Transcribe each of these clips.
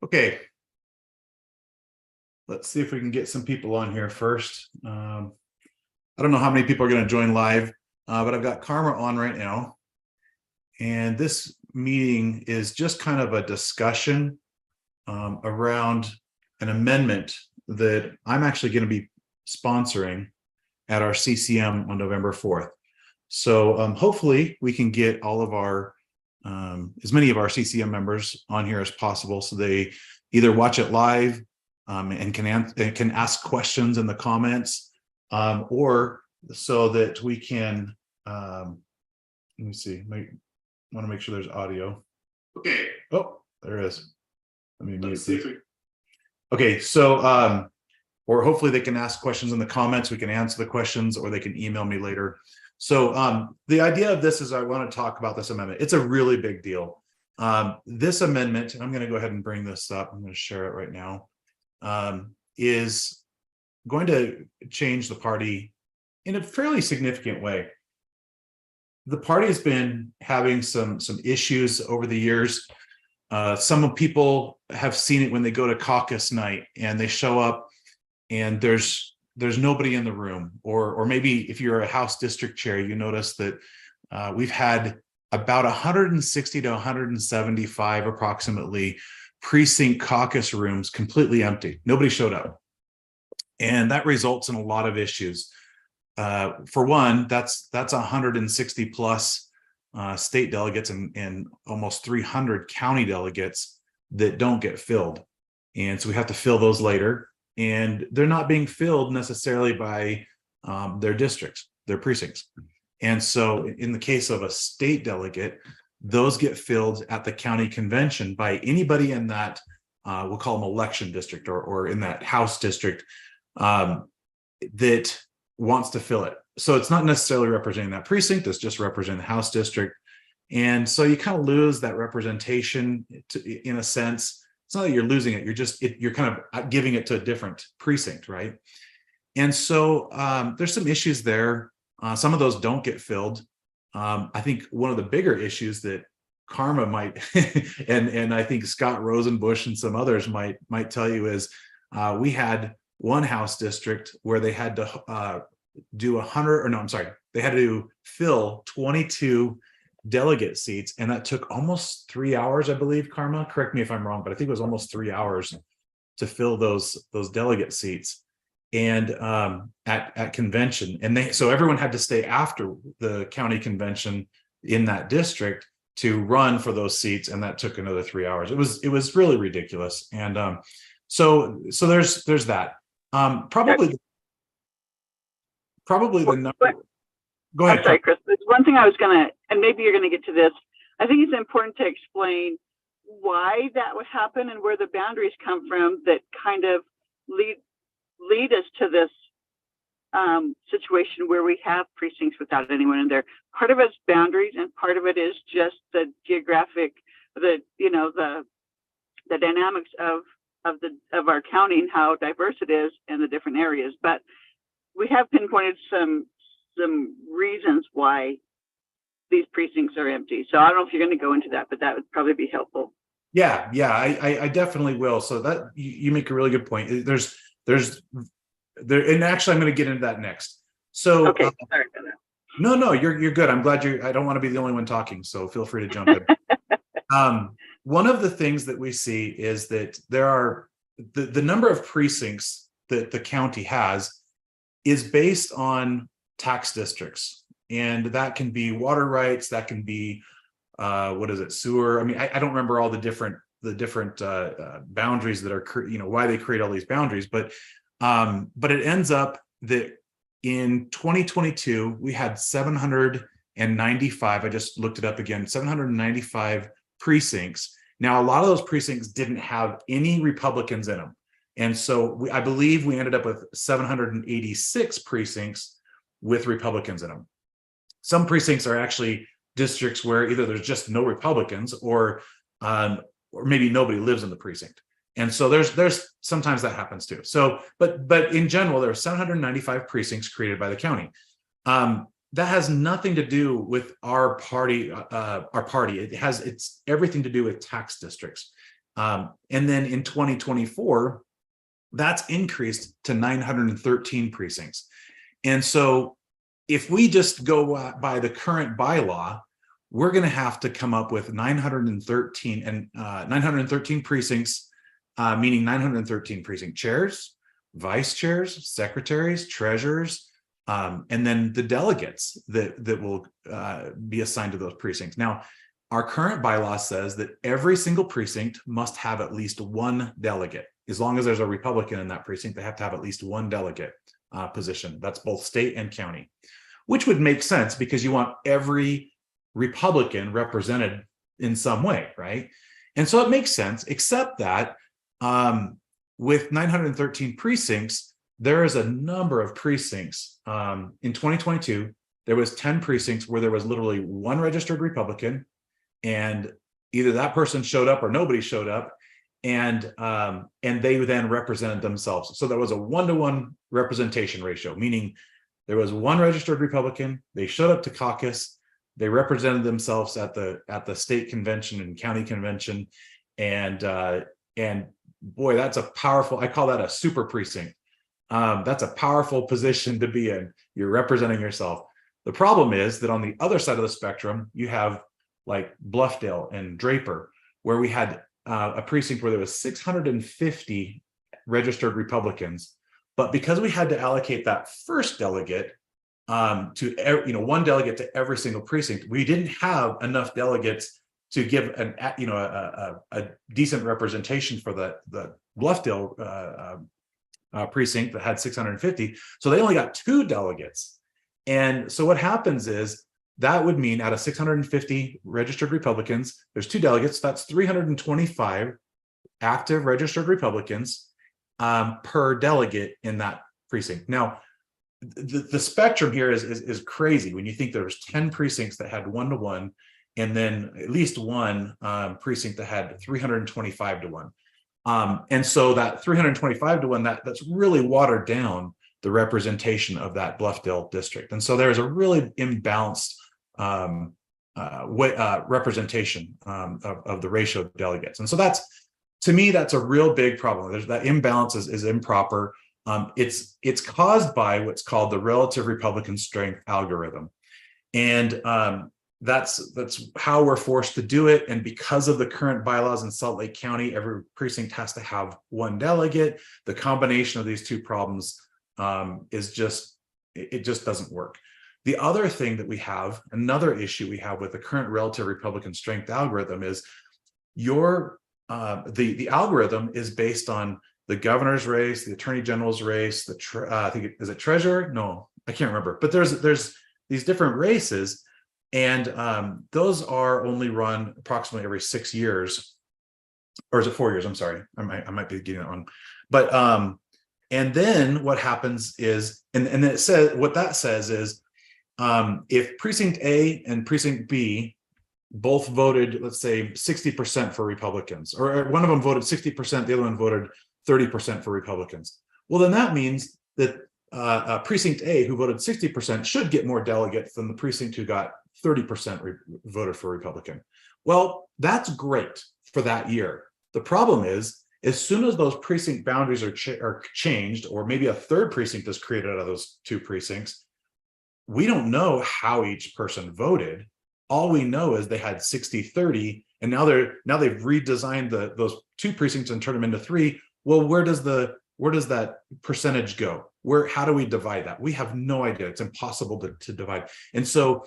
Okay. Let's see if we can get some people on here first. I don't know how many people are going to join live, but I've got Karma on right now. And this meeting is just kind of a discussion around an amendment that I'm actually going to be sponsoring at our CCM on November 4th. So hopefully we can get all of our, as many of our CCM members on here as possible, so they either watch it live and can ask questions in the comments, or so that we can, let me see, want to make sure there's audio. Okay. Oh, there is. Let me mute this. Okay, so or hopefully they can ask questions in the comments. We can answer the questions, or they can email me later. So the idea of this is I want to talk about this amendment. It's a really big deal. This amendment, and I'm going to go ahead and bring this up. I'm going to share it right now. Is going to change the party in a fairly significant way. The party has been having some issues over the years. Some people have seen it when they go to caucus night and they show up and there's nobody in the room, or maybe if you're a House district chair, you notice that we've had about 160 to 175 approximately precinct caucus rooms completely empty. Nobody showed up, and that results in a lot of issues. For one, that's 160 plus state delegates and almost 300 county delegates that don't get filled, and so we have to fill those later, and they're not being filled necessarily by their districts, their precincts. And so in the case of a state delegate, those get filled at the county convention by anybody in that, we'll call them election district, or in that House district that wants to fill it. So it's not necessarily representing that precinct, it's just representing the House district. And so you kind of lose that representation in a sense. It's not that you're losing it, you're kind of giving it to a different precinct, right? And so there's some issues there. Some of those don't get filled. I think one of the bigger issues that Karma might, and I think Scott Rosenbush and some others might tell you is, we had one House district where they had to they had to fill 22 delegate seats, and that took almost 3 hours, I believe. Karma, correct me if I'm wrong, but I think it was almost 3 hours to fill those delegate seats, and at convention. And so everyone had to stay after the county convention in that district to run for those seats, and that took another 3 hours. It was really ridiculous. And so there's that. Probably the number. Go ahead. I'm sorry, Chris. There's one thing I was gonna, and maybe you're gonna get to this. I think it's important to explain why that would happen and where the boundaries come from that kind of lead us to this situation where we have precincts without anyone in there. Part of it's boundaries, and part of it is just the geographic, the dynamics of our county and how diverse it is in the different areas. But we have pinpointed some reasons why these precincts are empty. So I don't know if you're going to go into that, but that would probably be helpful. Yeah, I definitely will. So that you make a really good point. There's and actually I'm going to get into that next. So okay, sorry about that. No, you're good. I'm glad I don't want to be the only one talking, so feel free to jump in. One of the things that we see is that there are the number of precincts that the county has is based on tax districts, and that can be water rights, that can be sewer. I mean, I don't remember all the different boundaries that are, why they create all these boundaries, but it ends up that in 2022 we had 795. I just looked it up again. 795 precincts. Now, a lot of those precincts didn't have any Republicans in them, and so I believe we ended up with 786 precincts with Republicans in them. Some precincts are actually districts where either there's just no Republicans, or maybe nobody lives in the precinct. And so there's sometimes that happens too. So, but in general, there are 795 precincts created by the county. That has nothing to do with our party. It's everything to do with tax districts. And then in 2024, that's increased to 913 precincts. And so if we just go by the current bylaw, we're going to have to come up with 913 and 913 precincts, meaning 913 precinct chairs, vice chairs, secretaries, treasurers, and then the delegates that will be assigned to those precincts. Now, our current bylaw says that every single precinct must have at least one delegate. As long as there's a Republican in that precinct, they have to have at least one delegate position. That's both state and county, which would make sense because you want every Republican represented in some way, right? And so it makes sense, except that with 913 precincts, there is a number of precincts. In 2022, there was 10 precincts where there was literally one registered Republican, and either that person showed up or nobody showed up, and they then represented themselves. So there was a 1-to-1 representation ratio, meaning there was one registered Republican, they showed up to caucus, they represented themselves at the state convention and county convention, and boy, that's a powerful, I call that a super precinct. That's a powerful position to be in. You're representing yourself. The problem is that on the other side of the spectrum, you have like Bluffdale and Draper, where we had a precinct where there was 650 registered Republicans, but because we had to allocate that first delegate to one delegate to every single precinct, we didn't have enough delegates to give a decent representation for the Bluffdale precinct that had 650. So they only got 2 delegates. And so what happens is that would mean out of 650 registered Republicans, there's 2 delegates. That's 325 active registered Republicans per delegate in that precinct. Now, the spectrum here is crazy when you think there's 10 precincts that had 1-to-1, and then at least one precinct that had 325-to-1. And so that 325-to-1, that's really watered down the representation of that Bluffdale district. And so there's a really imbalanced representation of the ratio of delegates. And so that's, to me, that's a real big problem. There's that imbalance is improper. It's caused by what's called the relative Republican strength algorithm. And that's how we're forced to do it. And because of the current bylaws in Salt Lake County, every precinct has to have 1 delegate. The combination of these 2 problems is just doesn't work. The other thing that we have, another issue we have with the current relative Republican strength algorithm is the algorithm is based on the governor's race, the attorney general's race, I think is it treasurer? No, I can't remember. But there's these different races, and those are only run approximately every 6 years, or is it 4 years? I'm sorry, I might be getting it wrong. But and then what happens is, and then it says, what that says is, if precinct A and precinct B both voted, let's say 60% for Republicans, or one of them voted 60%, the other one voted 30% for Republicans. Well, then that means that precinct A, who voted 60%, should get more delegates than the precinct who got 30% voted for Republican. Well, that's great for that year. The problem is, as soon as those precinct boundaries are changed, or maybe a third precinct is created out of those 2 precincts, we don't know how each person voted. All we know is they had 60-30, and now they've redesigned those 2 precincts and turned them into 3. Well, where does that percentage go? How do we divide that? We have no idea. It's impossible to divide. And so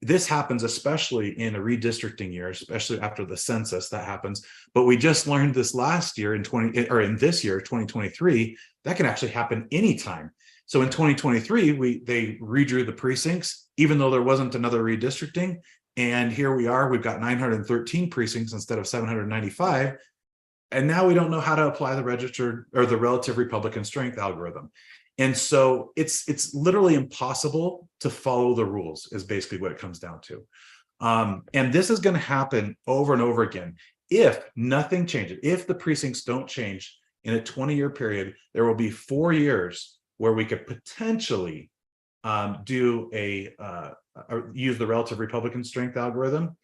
this happens especially in a redistricting year, especially after the census, that happens. But we just learned this last year in this year, 2023, that can actually happen anytime. So in 2023, they redrew the precincts, even though there wasn't another redistricting. And here we are, we've got 913 precincts instead of 795. And now we don't know how to apply the registered or the relative Republican strength algorithm. And so it's literally impossible to follow the rules, is basically what it comes down to. And this is going to happen over and over again. If nothing changes, if the precincts don't change in a 20-year period, there will be 4 years where we could potentially use the relative Republican strength algorithm.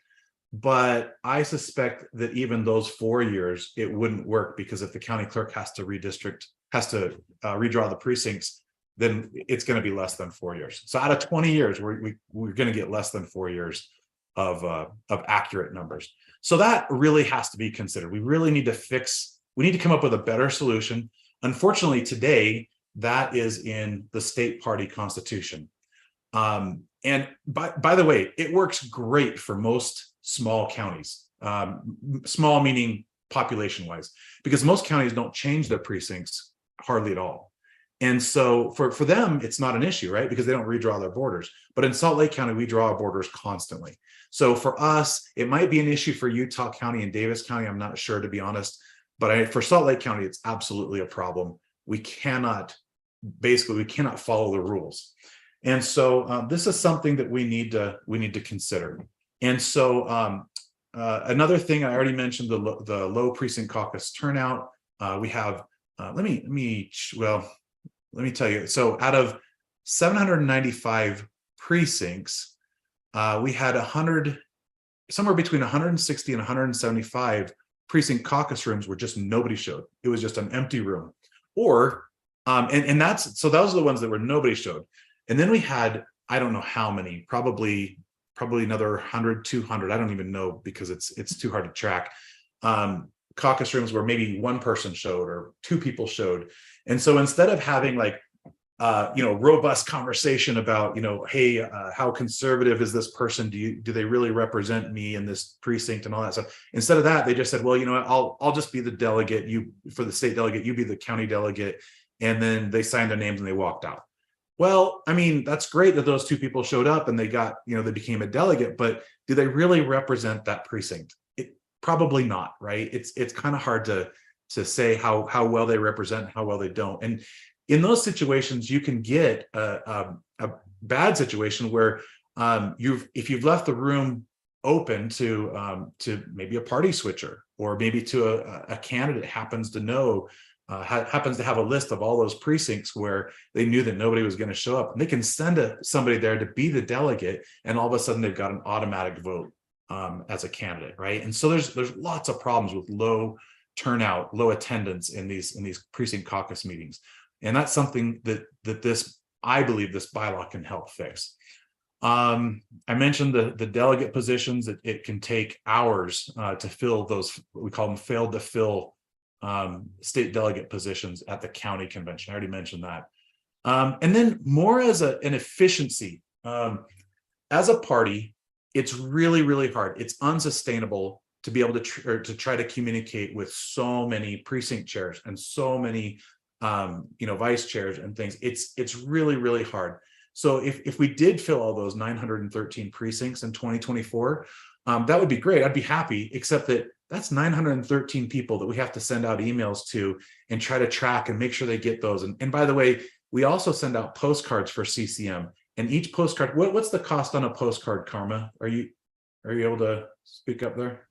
But I suspect that even those 4 years, it wouldn't work, because if the county clerk has to redraw the precincts, then it's going to be less than 4 years. So out of 20 years, we're going to get less than 4 years of accurate numbers. So that really has to be considered. We really need to come up with a better solution. Unfortunately, today, that is in the state party constitution. And by the way, it works great for most small counties, small meaning population wise, because most counties don't change their precincts hardly at all. And so for them, it's not an issue, right? Because they don't redraw their borders. But in Salt Lake County, we draw our borders constantly. So for us, it might be an issue for Utah County and Davis County. I'm not sure, to be honest. But for Salt Lake County, it's absolutely a problem. We cannot follow the rules. And so this is something that we need to consider. And so another thing, I already mentioned the low precinct caucus turnout. We have let me tell you. So out of 795 precincts, we had somewhere between 160 and 175 precinct caucus rooms where just nobody showed. It was just an empty room. Or and those are the ones that were nobody showed. And then we had, I don't know how many, probably another 100, 200. I don't even know, because it's too hard to track. Caucus rooms where maybe one person showed or two people showed. And so instead of having robust conversation about, hey, how conservative is this person? Do they really represent me in this precinct and all that stuff? Instead of that, they just said, well, I'll just be the delegate. For the state delegate, you be the county delegate. And then they signed their names and they walked out. Well, I mean, that's great that those two people showed up and they got, they became a delegate, but do they really represent that precinct? Probably not, right? It's kind of hard to say how well they represent and how well they don't. And in those situations, you can get a bad situation where if you've left the room open to maybe a party switcher, or maybe to a candidate happens to have a list of all those precincts where they knew that nobody was going to show up, and they can send somebody there to be the delegate, and all of a sudden they've got an automatic vote as a candidate, right? And so there's lots of problems with low turnout, low attendance in these precinct caucus meetings, and that's something that I believe this bylaw can help fix. I mentioned the delegate positions. It can take hours to fill those, we call them failed to fill state delegate positions at the county convention. I already mentioned that. And then more as an efficiency, as a party, it's really, really hard. It's unsustainable to be able to try to communicate with so many precinct chairs and so many vice chairs and things. It's really, really hard. So if we did fill all those 913 precincts in 2024, that would be great. I'd be happy, except that's 913 people that we have to send out emails to and try to track and make sure they get those. And by the way, we also send out postcards for CCM, and each postcard, what's the cost on a postcard, Karma? Are you able to speak up there?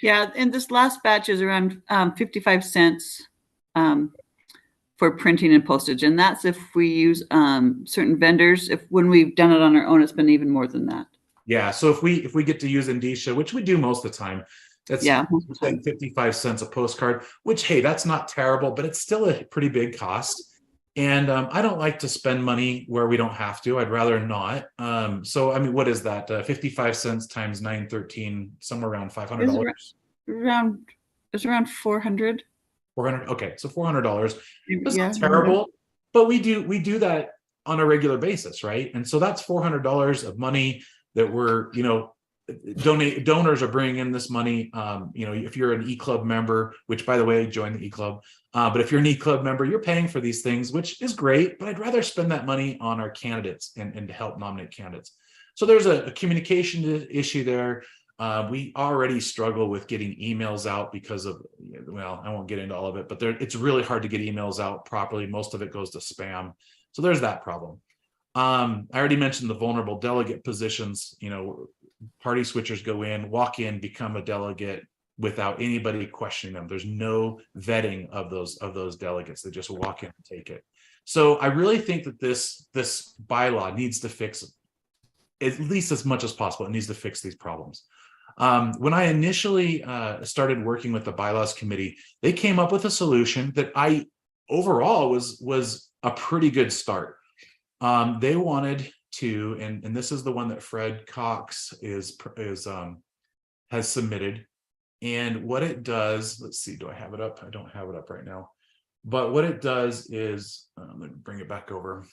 Yeah, and this last batch is around 55 cents for printing and postage. And that's if we use certain vendors. When we've done it on our own, it's been even more than that. Yeah, so if we get to use Indicia, which we do most of the time, that's 55 cents a postcard, which, hey, that's not terrible, but it's still a pretty big cost. And I don't like to spend money where we don't have to. I'd rather not. So, I mean, what is that? 55 cents times 913, somewhere around $500. It's around 400. 400. Okay, so $400. It's Yeah, not terrible, but we do that on a regular basis, right? And so that's $400 of money that we're, donors are bringing in this money. If you're an e-club member, which, by the way, join the e-club. But if you're an e-club member, you're paying for these things, which is great, but I'd rather spend that money on our candidates and to help nominate candidates. So there's a communication issue there. We already struggle with getting emails out because of, I won't get into all of it, but it's really hard to get emails out properly. Most of it goes to spam. So there's that problem. I already mentioned the vulnerable delegate positions. Party switchers go in, walk in, become a delegate without anybody questioning them. There's no vetting of those delegates. They just walk in and take it. So I really think that this bylaw needs to fix, at least as much as possible, it needs to fix these problems. When I initially started working with the bylaws committee, they came up with a solution that overall was a pretty good start. They wanted to, and this is the one that Fred Cox has submitted. And what it does, let's see, do I have it up? I don't have it up right now. But what it does is, let me bring it back over.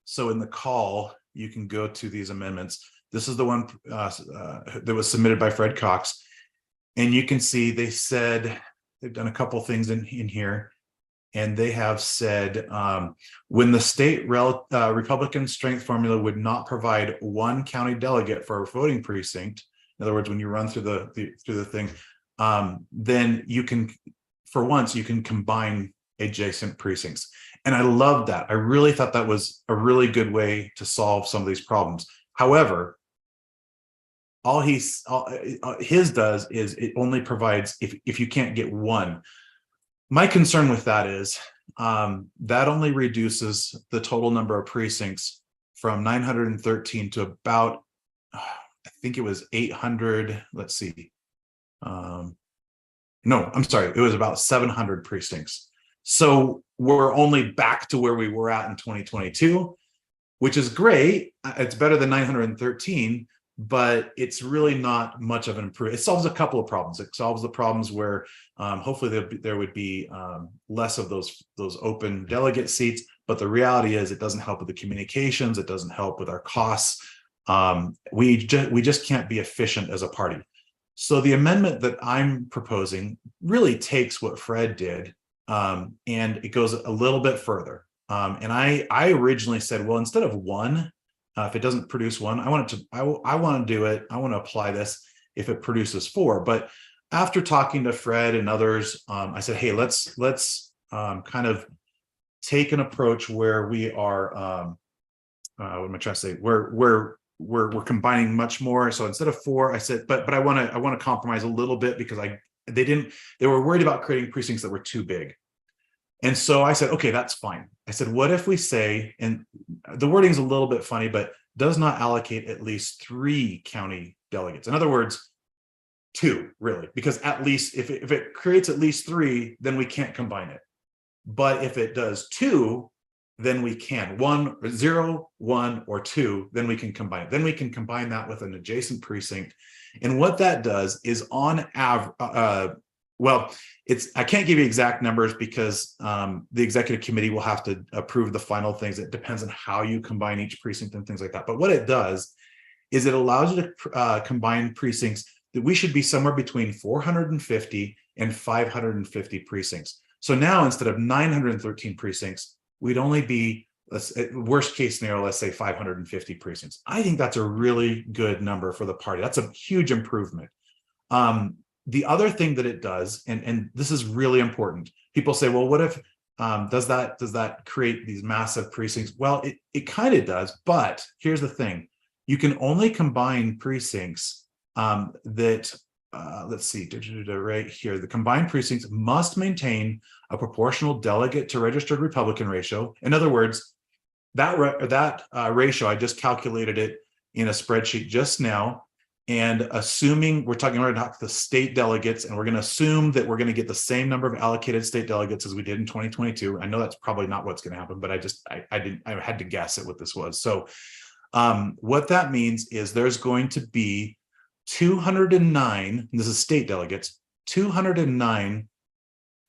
So in the call, you can go to these amendments. This is the one that was submitted by Fred Cox. And you can see they said, they've done a couple things in here. And they have said, when the state Republican strength formula would not provide one county delegate for a voting precinct, in other words, when you run through the thing, then you can, for once, you can combine adjacent precincts. And I love that. I really thought that was a really good way to solve some of these problems. However, all his does is it only provides if you can't get one. My concern with that is that only reduces the total number of precincts from 913 to about, I think it was 800. Let's see. No, I'm sorry. It was about 700 precincts. So we're only back to where we were at in 2022, which is great. It's better than 913, but it's really not much of an improvement. It solves a couple of problems. It solves the problems where hopefully there would be less of those open delegate seats. But the reality is it doesn't help with the communications. It doesn't help with our costs. We just can't be efficient as a party. So the amendment that I'm proposing really takes what Fred did and it goes a little bit further. And I originally said, well, instead of one, if it doesn't produce one, I want to do it. I want to apply this if it produces four. But after talking to Fred and others, I said, hey, let's kind of take an approach where we are, what am I trying to say? We're combining much more. So instead of four, I said, but I want to compromise a little bit because they were worried about creating precincts that were too big. And so I said, okay, that's fine. I said, what if we say, and the wording's a little bit funny, but does not allocate at least 3 county delegates. In other words, 2, really, because at least if it creates at least 3, then we can't combine it. But if it does 2, then we can 0, 1, or 2, then we can combine it. Then we can combine that with an adjacent precinct. And what that does is on average, well, I can't give you exact numbers because the executive committee will have to approve the final things. It depends on how you combine each precinct and things like that. But what it does is it allows you to combine precincts that we should be somewhere between 450 and 550 precincts. So now instead of 913 precincts, we'd only be, worst case scenario, let's say 550 precincts. I think that's a really good number for the party. That's a huge improvement. The other thing that it does, and this is really important, people say, well, what if, does that create these massive precincts? Well, it kind of does, but here's the thing. You can only combine precincts that, let's see, right here, the combined precincts must maintain a proportional delegate to registered Republican ratio. In other words, that ratio, I just calculated it in a spreadsheet just now. And assuming we're talking about the state delegates, and we're going to assume that we're going to get the same number of allocated state delegates as we did in 2022. I know that's probably not what's going to happen, but I had to guess at what this was. So what that means is there's going to be 209, and this is state delegates, 209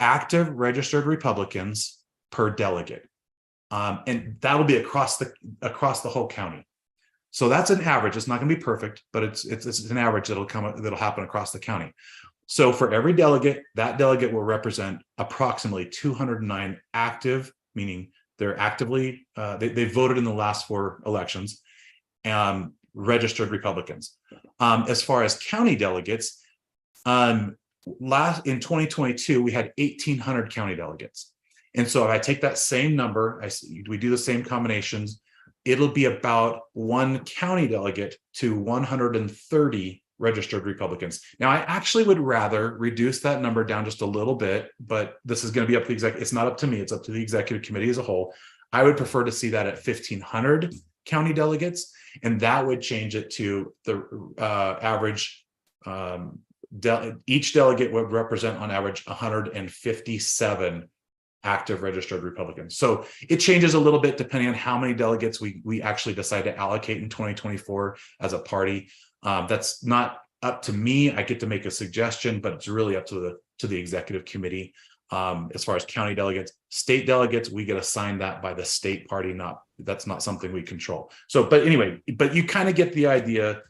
active registered Republicans per delegate. And that'll be across the whole county. So that's an average. It's not going to be perfect, but it's an average that'll happen across the county. So for every delegate, that delegate will represent approximately 209 active, meaning they're actively they voted in the last 4 elections, registered Republicans. As far as county delegates, in 2022 we had 1,800 county delegates, and so if I take that same number, we do the same combinations. It'll be about 1 county delegate to 130 registered Republicans. Now, I actually would rather reduce that number down just a little bit, but this is going to be up to the executive. It's not up to me. It's up to the executive committee as a whole. I would prefer to see that at 1,500 county delegates, and that would change it to the average each delegate would represent on average 157 active registered Republicans. So it changes a little bit depending on how many delegates we actually decide to allocate in 2024 as a party. That's not up to me. I get to make a suggestion, but it's really up to the executive committee. As far as county delegates, state delegates, we get assigned that by the state party. That's not something we control. So, but anyway, but you kind of get the idea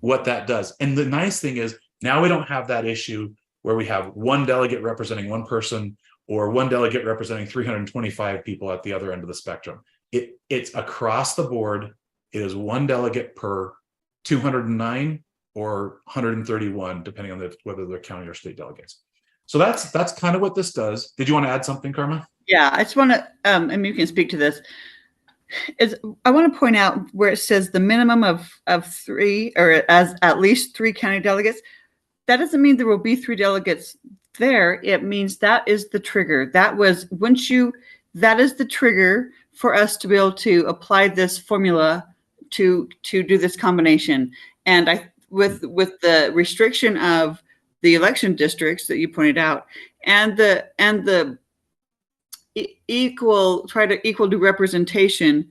what that does. And the nice thing is now we don't have that issue where we have one delegate representing one person or one delegate representing 325 people at the other end of the spectrum. It's across the board. It is one delegate per 209 or 131, depending on whether they're county or state delegates. So that's kind of what this does. Did you want to add something, Karma? Yeah, I just want to, and you can speak to this. I want to point out where it says the minimum of 3 or as at least 3 county delegates. That doesn't mean there will be 3 delegates there. It means that is the trigger. That is the trigger for us to be able to apply this formula to do this combination. And with the restriction of the election districts that you pointed out, and the equal to representation,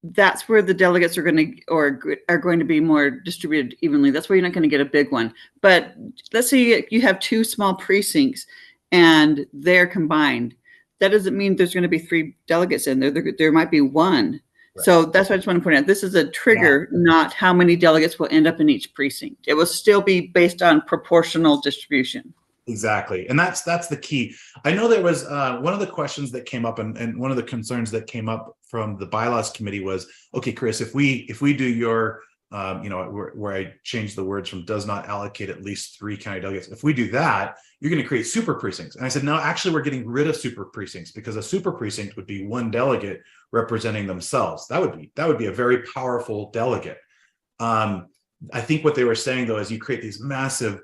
that's where the delegates are going to be more distributed evenly. That's why you're not going to get a big one. But let's say you have 2 small precincts and they're combined. That doesn't mean there's going to be 3 delegates in there. There might be 1. Right. So that's what I just want to point out. This is a trigger, not how many delegates will end up in each precinct. It will still be based on proportional distribution. Exactly. And that's the key. I know there was one of the questions that came up and one of the concerns that came up from the bylaws committee was, okay, Chris, if we do your, where I changed the words from does not allocate at least 3 county delegates. If we do that, you're going to create super precincts. And I said, no, actually, we're getting rid of super precincts because a super precinct would be 1 delegate representing themselves. That would be a very powerful delegate. I think what they were saying, though, is you create these massive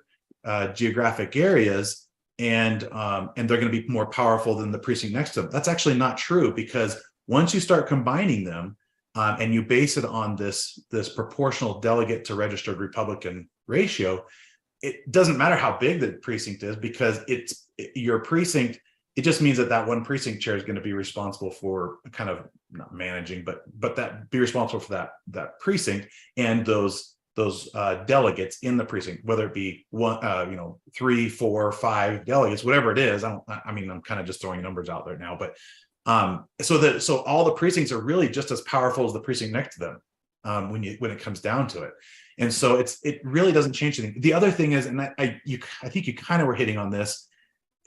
geographic areas and they're going to be more powerful than the precinct next to them. That's actually not true, because once you start combining them and you base it on this proportional delegate to registered Republican ratio, it doesn't matter how big the precinct is, because your precinct. It just means that one precinct chair is going to be responsible for kind of not managing, but that be responsible for that precinct and those delegates in the precinct, whether it be 1, 3, 4, 5 delegates, whatever it is. I'm kind of just throwing numbers out there now, but so all the precincts are really just as powerful as the precinct next to them when it comes down to it. And so it really doesn't change anything. The other thing is, and I think you kind of were hitting on this,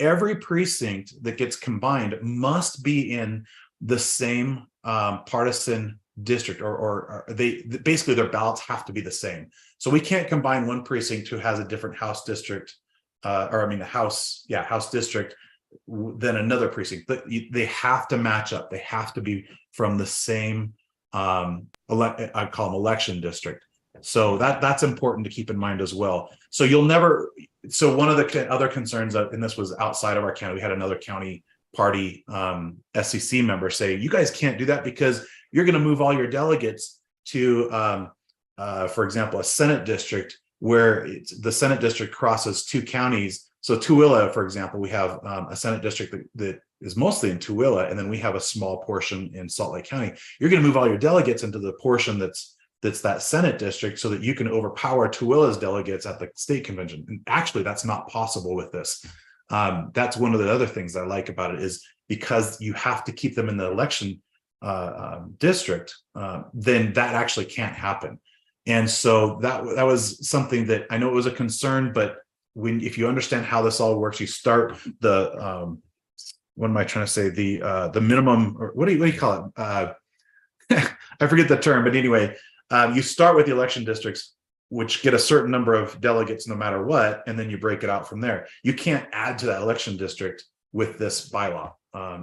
every precinct that gets combined must be in the same partisan district, or they basically their ballots have to be the same. So we can't combine one precinct who has a different House district, House district than another precinct. But they have to match up. They have to be from the same I call them election district. So that's important to keep in mind as well. So so one of the other concerns, and this was outside of our county, we had another county party SCC member say, you guys can't do that because you're going to move all your delegates to, for example, a Senate district where the Senate district crosses 2 counties. So Tooele, for example, we have a Senate district that is mostly in Tooele, and then we have a small portion in Salt Lake County. You're going to move all your delegates into the portion that's that Senate district so that you can overpower Tooele's delegates at the state convention. And actually, that's not possible with this. That's one of the other things I like about it, is because you have to keep them in the election district, then that actually can't happen. And so that was something that I know it was a concern, but if you understand how this all works, you start the what am I trying to say? The minimum, or what do you call it? I forget the term, but anyway, you start with the election districts, which get a certain number of delegates no matter what, and then you break it out from there. You can't add to that election district with this bylaw.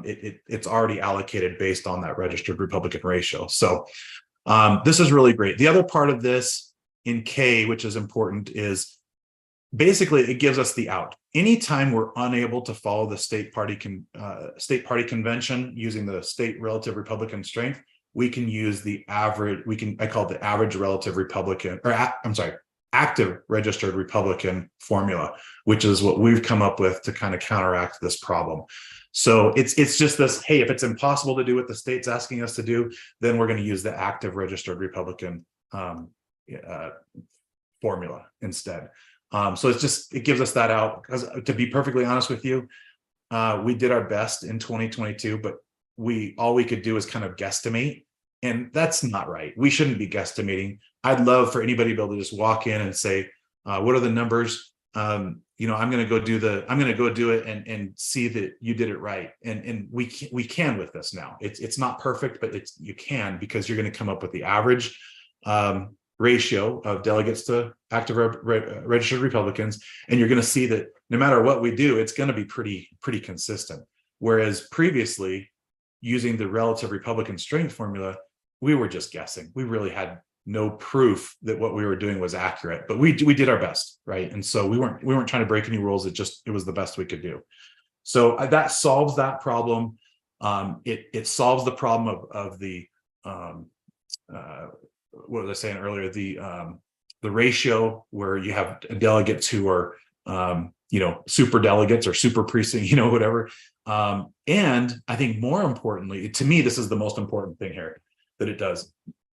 It's already allocated based on that registered Republican ratio. So this is really great. The other part of this in K, which is important, is basically it gives us the out. Anytime we're unable to follow the state party convention using the state relative Republican strength, we can use the average. I call it the average relative Republican, or I'm sorry, active registered Republican formula, which is what we've come up with to kind of counteract this problem. So it's just this, hey, if it's impossible to do what the state's asking us to do, then we're going to use the active registered Republican formula instead. So it gives us that out, because to be perfectly honest with you, we did our best in 2022, but all we could do is kind of guesstimate, and that's not right. We shouldn't be guesstimating. I'd love for anybody to be able to just walk in and say, what are the numbers? I'm going to go do it and see that you did it right. And we can with this now. It's not perfect, but you can, because you're going to come up with the average ratio of delegates to active registered Republicans, and you're going to see that no matter what we do, it's going to be pretty consistent. Whereas previously, using the relative Republican strength formula, we were just guessing. We really had no proof that what we were doing was accurate, but we did our best, right? And so we weren't trying to break any rules. It was the best we could do. So that solves that problem. It solves the problem of the what was I saying earlier? The ratio where you have delegates who are super delegates or super precinct, whatever. And I think more importantly, to me, this is the most important thing here that it does.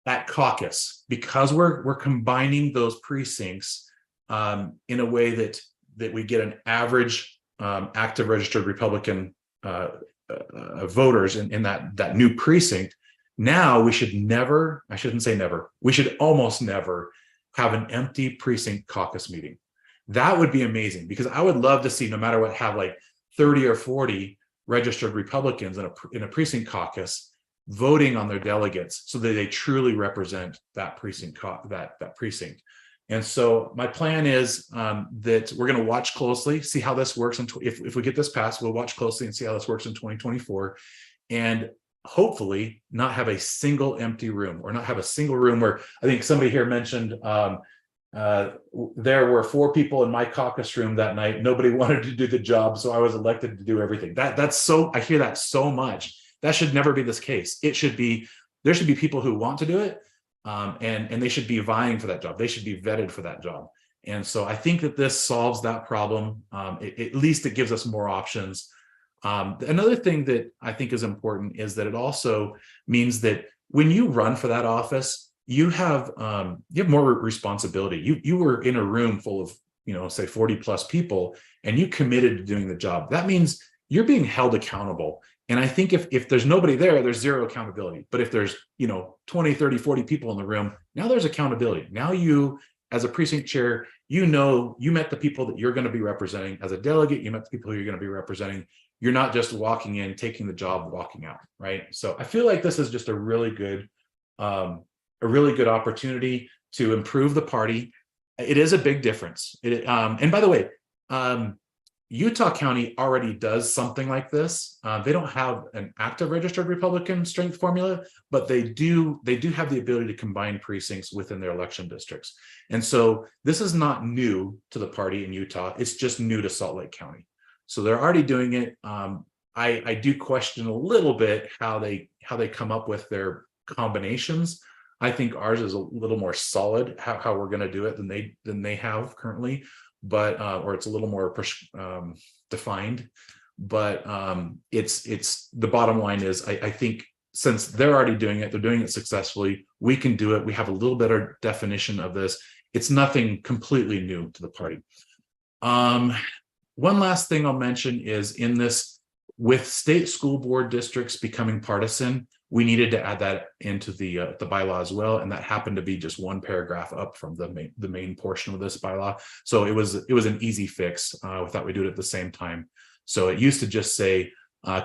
At caucus, because we're combining those precincts in a way that we get an average active registered Republican voters in that new precinct. Now we should never, I shouldn't say never, we should almost never have an empty precinct caucus meeting. That would be amazing, because I would love to see, no matter what, have like 30 or 40 registered Republicans in a precinct caucus voting on their delegates, so that they truly represent that precinct, that precinct. And so my plan is that we're going to watch closely, see how this works. If we get this passed, we'll watch closely and see how this works in 2024, and hopefully not have a single empty room, or not have a single room where, I think somebody here mentioned there were 4 people in my caucus room that night. Nobody wanted to do the job, so I was elected to do everything. That's so, I hear that so much. That should never be this case. There should be people who want to do it, and they should be vying for that job. They should be vetted for that job. And so I think that this solves that problem. At least it gives us more options. Another thing that I think is important is that it also means that when you run for that office, you have more responsibility. You were in a room full of, say 40 plus people, and you committed to doing the job. That means you're being held accountable. And I think if there's nobody there, there's zero accountability. But if there's, 20, 30, 40 people in the room, now there's accountability. Now you, as a precinct chair, you met the people that you're going to be representing. As a delegate, you met the people who you're going to be representing. You're not just walking in, taking the job, walking out, right? So I feel like this is just a really good opportunity to improve the party. It is a big difference. And by the way, Utah County already does something like this. They don't have an active registered Republican strength formula, but they do have the ability to combine precincts within their election districts. And so this is not new to the party in Utah. It's just new to Salt Lake County. So they're already doing it. I do question a little bit how they come up with their combinations. I think ours is a little more solid how we're going to do it than they have currently, but or it's a little more defined. But it's the bottom line is I think since they're already doing it, they're doing it successfully. We can do it. We have a little better definition of this. It's nothing completely new to the party. One last thing I'll mention is in this, with state school board districts becoming partisan, we needed to add that into the bylaw as well, and that happened to be just one paragraph up from the main portion of this bylaw. So it was an easy fix. We thought we'd do it at the same time. So it used to just say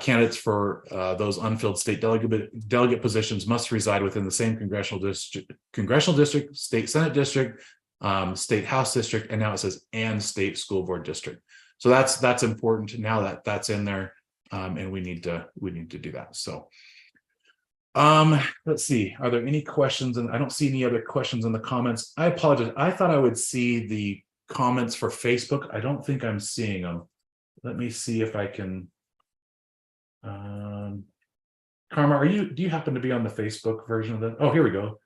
candidates for those unfilled state delegate positions must reside within the same congressional district, state senate district, state house district, and now it says and state school board district. So that's important now that that's in there, and we need to do that. So let's see, are there any questions? And I don't see any other questions in the comments. I apologize. I thought I would see the comments for Facebook. I don't think I'm seeing them. Let me see if I can. Karma, do you happen to be on the Facebook version of that? Oh, here we go.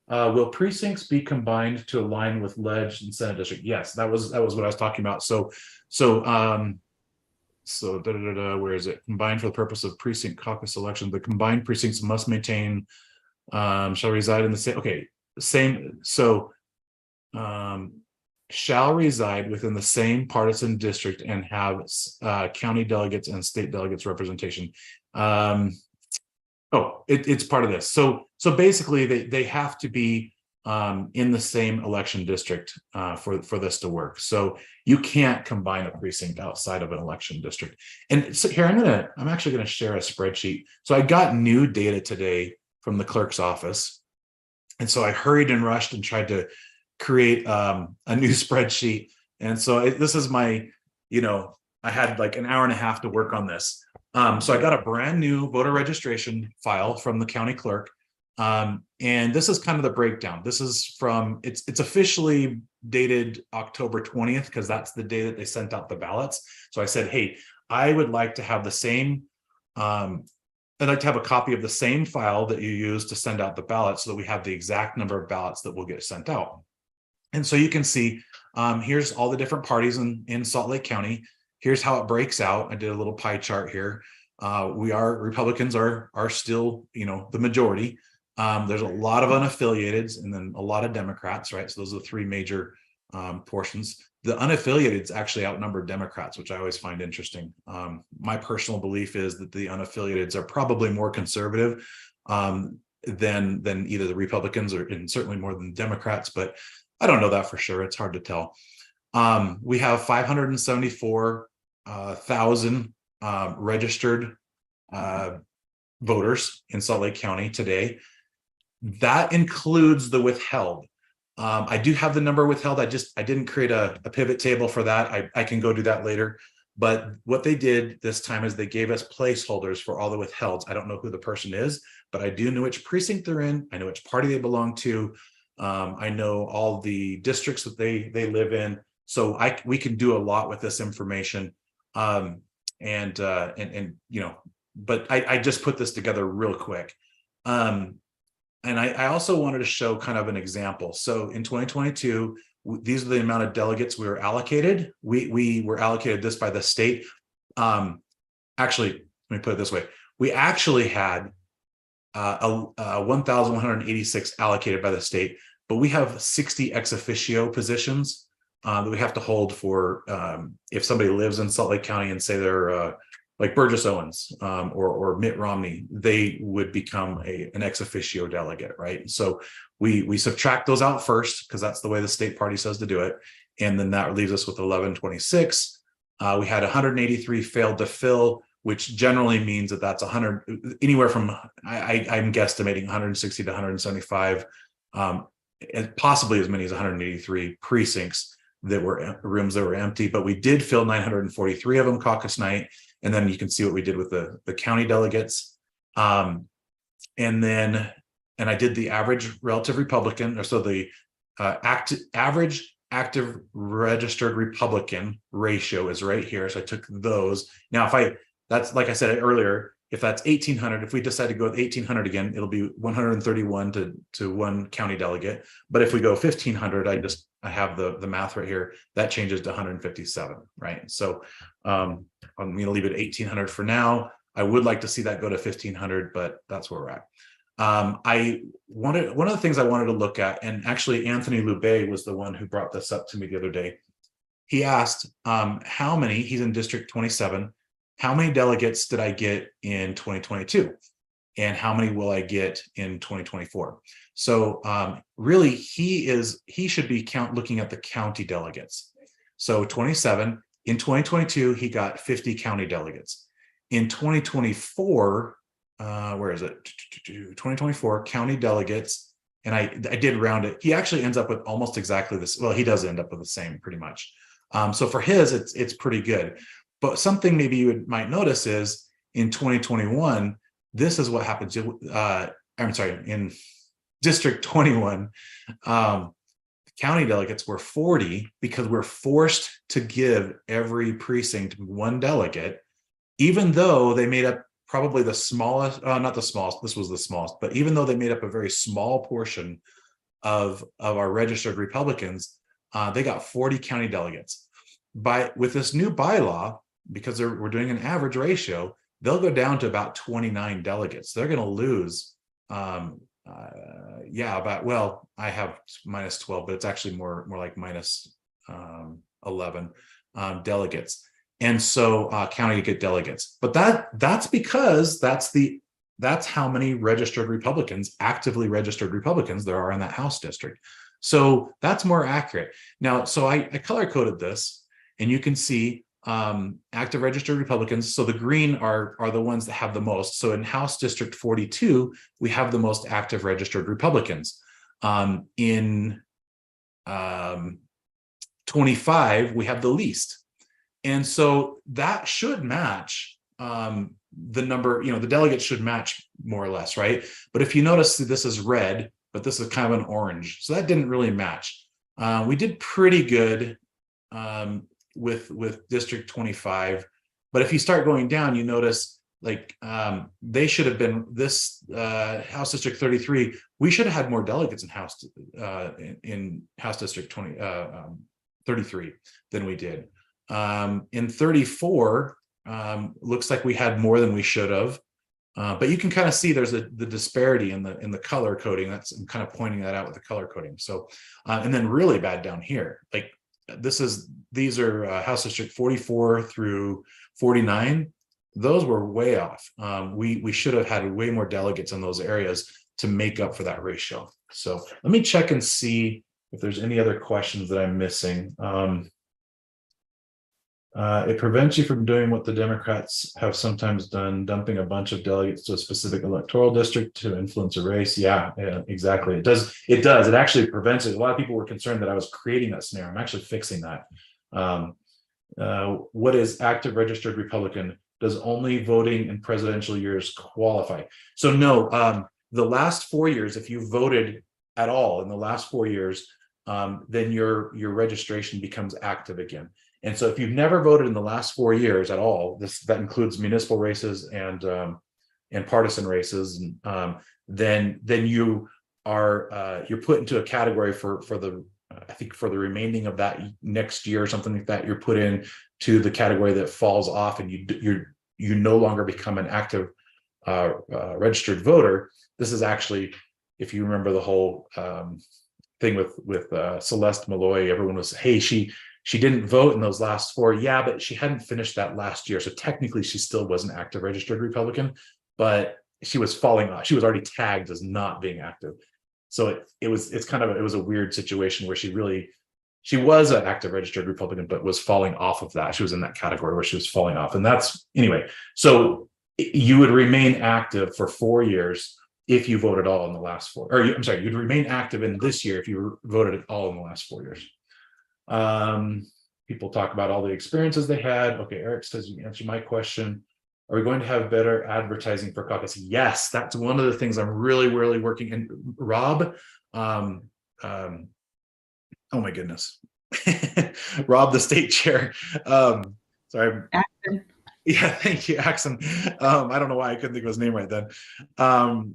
Will precincts be combined to align with ledge and senate district? Yes, that was what I was talking about. So where is it? Combined for the purpose of precinct caucus election, the combined precincts must maintain, shall reside in the same, okay, same, so shall reside within the same partisan district and have county delegates and state delegates representation. It's part of this. So basically they have to be in the same election district for this to work. So you can't combine a precinct outside of an election district. And so here I'm actually going to share a spreadsheet. So I got new data today from the clerk's office. And so I hurried and rushed and tried to create a new spreadsheet. And so this is my, I had like an hour and a half to work on this. So I got a brand new voter registration file from the county clerk. And this is kind of the breakdown. This is from, it's officially dated October 20th, because that's the day that they sent out the ballots. So I said, hey, I would like to have the same, I'd like to have a copy of the same file that you use to send out the ballots so that we have the exact number of ballots that will get sent out. And so you can see, here's all the different parties in Salt Lake County. Here's how it breaks out. I did a little pie chart here. Republicans are still, the majority. There's a lot of unaffiliateds and then a lot of Democrats, right? So those are the three major portions. The unaffiliateds actually outnumber Democrats, which I always find interesting. My personal belief is that the unaffiliateds are probably more conservative than either the Republicans and certainly more than Democrats, but I don't know that for sure. It's hard to tell. We have 574,000 registered voters in Salt Lake County today. That includes the withheld. I do have the number withheld. I didn't create a pivot table for that. I can go do that later. But what they did this time is they gave us placeholders for all the withhelds. I don't know who the person is, but I do know which precinct they're in. I know which party they belong to. I know all the districts that they live in. So we can do a lot with this information. But I just put this together real quick. And I also wanted to show kind of an example. So in 2022, these are the amount of delegates we were allocated. We were allocated this by the state. Actually, let me put it this way. We actually had 1,186 allocated by the state, but we have 60 ex officio positions that we have to hold for if somebody lives in Salt Lake County and say they're like Burgess Owens or Mitt Romney, they would become an ex officio delegate, right? So we subtract those out first because that's the way the state party says to do it. And then that leaves us with 1126. We had 183 failed to fill, which generally means that that's 100, anywhere from, I'm guesstimating 160 to 175, and possibly as many as 183 precincts that were rooms that were empty, but we did fill 943 of them caucus night. And then you can see what we did with the county delegates. And I did the average relative Republican, or so the average active registered Republican ratio is right here. So I took those. Now, that's like I said earlier, if that's 1,800, if we decide to go with 1,800 again, it'll be 131 to one county delegate. But if we go 1,500, I have the math right here, that changes to 157, right? So I'm going to leave it 1,800 for now. I would like to see that go to 1,500, but that's where we're at. One of the things I wanted to look at, and actually Anthony Lubay was the one who brought this up to me the other day. He asked how many, he's in District 27, how many delegates did I get in 2022? And how many will I get in 2024? So really, he should be looking at the county delegates. So 27, in 2022, he got 50 county delegates. In 2024, where is it? 2024 county delegates, and I did round it. He actually ends up with almost exactly this. Well, he does end up with the same pretty much. So for his, it's pretty good. But something maybe you might notice is in 2021, this is what happens. I'm sorry, in District 21, county delegates were 40 because we're forced to give every precinct one delegate, even though they made up probably the smallest, not the smallest, this was the smallest, but even though they made up a very small portion of our registered Republicans, they got 40 county delegates. With this new bylaw, because we're doing an average ratio, they'll go down to about 29 delegates. They're going to lose, I have minus 12, but it's actually more like minus 11 delegates. And so county get delegates, but that's because that's how many registered Republicans, actively registered Republicans there are in that House district. So that's more accurate. Now, so I color coded this, and you can see active registered Republicans. So the green are the ones that have the most. So in House District 42, we have the most active registered Republicans. In 25, we have the least. And so that should match the number, the delegates should match more or less, right? But if you notice, this is red, but this is kind of an orange. So that didn't really match. We did pretty good with District 25. But if you start going down, you notice they should have been this House District 33. We should have had more delegates in House District 33 than we did. In 34, looks like we had more than we should have. But you can kind of see there's the disparity in the color coding. I'm kind of pointing that out with the color coding. So, and then really bad down here. These are House District 44 through 49. Those were way off. We should have had way more delegates in those areas to make up for that ratio. So let me check and see if there's any other questions that I'm missing. It prevents you from doing what the Democrats have sometimes done, dumping a bunch of delegates to a specific electoral district to influence a race. Yeah, exactly. It does. It actually prevents it. A lot of people were concerned that I was creating that scenario. I'm actually fixing that. What is active registered Republican? Does only voting in presidential years qualify? So no, the last 4 years, if you voted at all in the last 4 years, then your registration becomes active again. And so if you've never voted in the last 4 years at all, that includes municipal races and partisan races, then you are you're put into a category for the I think for the remaining of that next year or something like that. You're put in to the category that falls off, and you no longer become an active registered voter. This is actually, if you remember the whole thing with Celeste Malloy, everyone was, hey, she didn't vote in those last 4. Yeah, but she hadn't finished that last year. So technically she still was an active registered Republican, but she was falling off. She was already tagged as not being active. So it was a weird situation where she was an active registered Republican, but was falling off of that. She was in that category where she was falling off. And that's, anyway, so you would remain active for 4 years if you voted all in the last 4, or you'd remain active in this year if you voted at all in the last 4 years. People talk about all the experiences they had. Okay, Eric says, you answered my question. Are we going to have better advertising for caucus? Yes, that's one of the things I'm really working. And Rob, oh my goodness, Rob, the state chair. Sorry. Axon. Yeah, thank you, Axon. I don't know why I couldn't think of his name right then.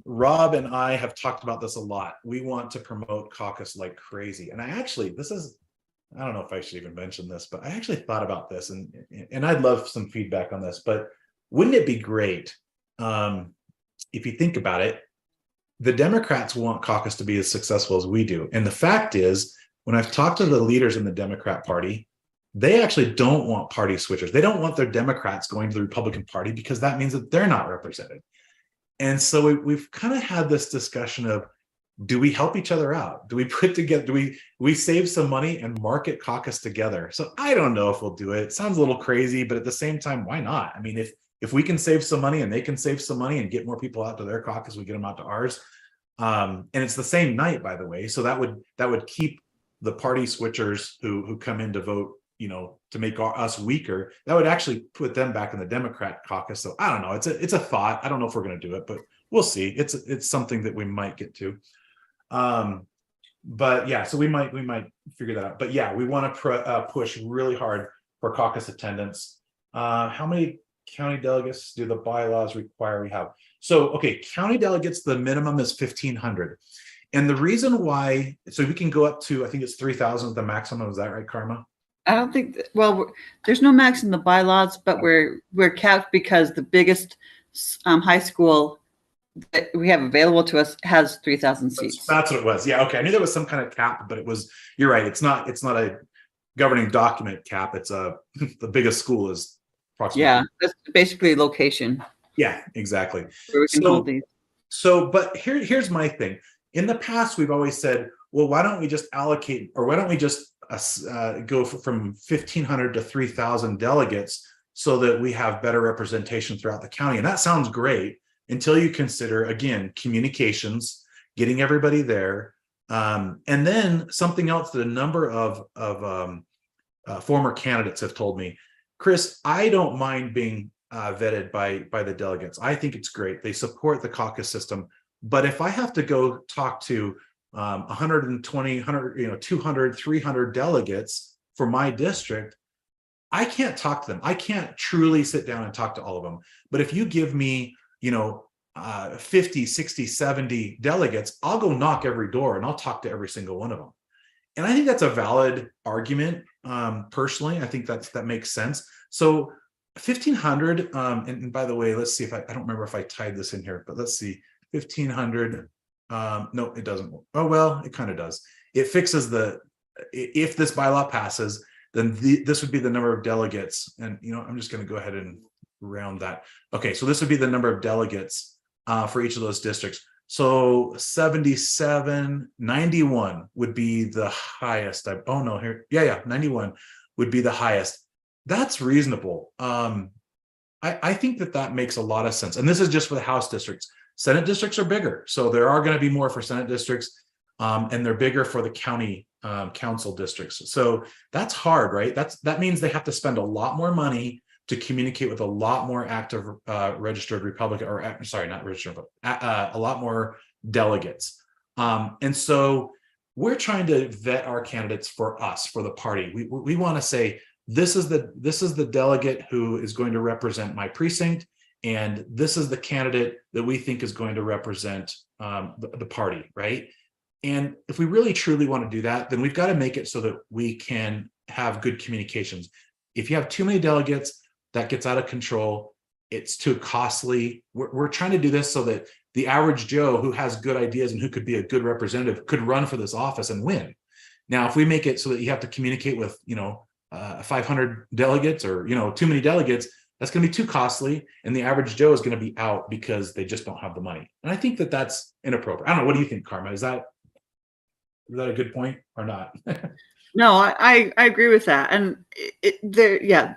Rob and I have talked about this a lot. We want to promote caucus like crazy. And I don't know if I should even mention this, but I actually thought about this, and I'd love some feedback on this. But wouldn't it be great if you think about it? The Democrats want caucus to be as successful as we do. And the fact is, when I've talked to the leaders in the Democrat Party, they actually don't want party switchers. They don't want their Democrats going to the Republican Party because that means that they're not represented. And so we've kind of had this discussion of, do we help each other out? Do we put together, do we save some money and market caucus together? So I don't know if we'll do it. It sounds a little crazy, but at the same time, why not? I mean, if we can save some money and they can save some money and get more people out to their caucus, we get them out to ours. And it's the same night, by the way. So that would keep the party switchers who come in to vote, to make us weaker. That would actually put them back in the Democrat caucus. So I don't know. It's a thought. I don't know if we're going to do it, but we'll see. It's something that we might get to. But yeah, so we might figure that out. But yeah, we want to push really hard for caucus attendance. How many county delegates do the bylaws require we have? So, okay, county delegates, the minimum is 1,500. And the reason why, so we can go up to, I think it's 3,000 the maximum. Is that right, Karma? I don't think, there's no max in the bylaws, but we're capped because the biggest high school that we have available to us has 3,000 seats. That's what it was. Yeah. Okay. I knew there was some kind of cap, but you're right. It's not a governing document cap. It's the biggest school is approximately. Yeah. That's basically location. Yeah, exactly. Where we can hold these. So, but here's my thing. In the past, we've always said, well, why don't we just allocate, or why don't we just go from 1,500 to 3,000 delegates so that we have better representation throughout the county? And that sounds great until you consider, again, communications, getting everybody there. And then something else that a number of former candidates have told me, Chris, I don't mind being vetted by the delegates. I think it's great. They support the caucus system. But if I have to go talk to 120, 100, 200, 300 delegates for my district, I can't talk to them. I can't truly sit down and talk to all of them. But if you give me, 50, 60, 70 delegates, I'll go knock every door and I'll talk to every single one of them. And I think that's a valid argument. Personally, I think that makes sense. So 1,500, and by the way, let's see if I don't remember if I tied this in here, but let's see, 1,500. No, it doesn't. Oh, well, it kind of does. It fixes if this bylaw passes, then this would be the number of delegates. And, I'm just going to go ahead and round that. Okay, so this would be the number of delegates for each of those districts. So 77, 91 would be the highest. 91 would be the highest. That's reasonable. I think that makes a lot of sense. And this is just for the House districts. Senate districts are bigger. So there are going to be more for Senate districts, and they're bigger for the county council districts. So that's hard, right? That means they have to spend a lot more money to communicate with a lot more active registered Republican, or sorry, not registered, but a lot more delegates. And so we're trying to vet our candidates for us, for the party. We want to say, this is the delegate who is going to represent my precinct, and this is the candidate that we think is going to represent the party, right? And if we really truly want to do that, then we've got to make it so that we can have good communications. If you have too many delegates, that gets out of control. It's too costly. We're trying to do this so that the average Joe who has good ideas and who could be a good representative could run for this office and win. Now, if we make it so that you have to communicate with, 500 delegates or, too many delegates, that's going to be too costly. And the average Joe is going to be out because they just don't have the money. And I think that's inappropriate. I don't know. What do you think, Karma? Is that a good point or not? No, I agree with that. And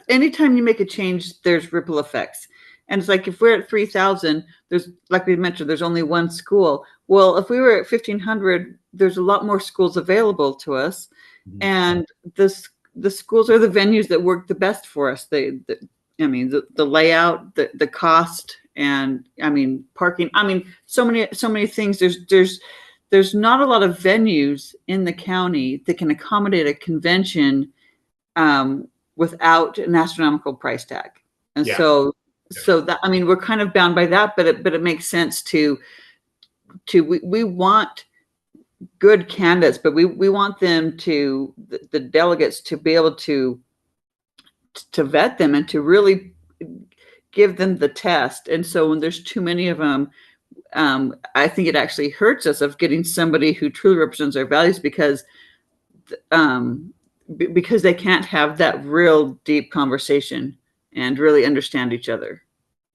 anytime you make a change, there's ripple effects. And it's like, if we're at 3,000, there's, like we mentioned, there's only one school. Well, if we were at 1,500, there's a lot more schools available to us. Mm-hmm. And the schools are the venues that work the best for us. The layout, the cost, and parking. So many things. There's not a lot of venues in the county that can accommodate a convention without an astronomical price tag. And so that, we're kind of bound by that, but it makes sense we want good candidates, but we want them the delegates to be able to vet them and to really give them the test. And so when there's too many of them, I think it actually hurts us of getting somebody who truly represents our values because they can't have that real deep conversation and really understand each other.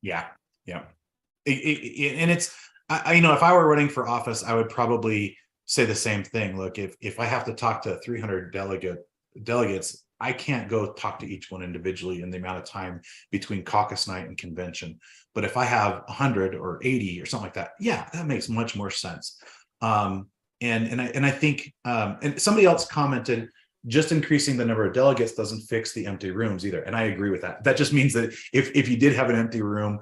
Yeah. And it's, if I were running for office, I would probably say the same thing. Look, if I have to talk to 300 delegates, I can't go talk to each one individually in the amount of time between caucus night and convention. But if I have 100 or 80 or something like that, that makes much more sense. And I think, and somebody else commented, just increasing the number of delegates doesn't fix the empty rooms either. And I agree with that. That just means that if you did have an empty room,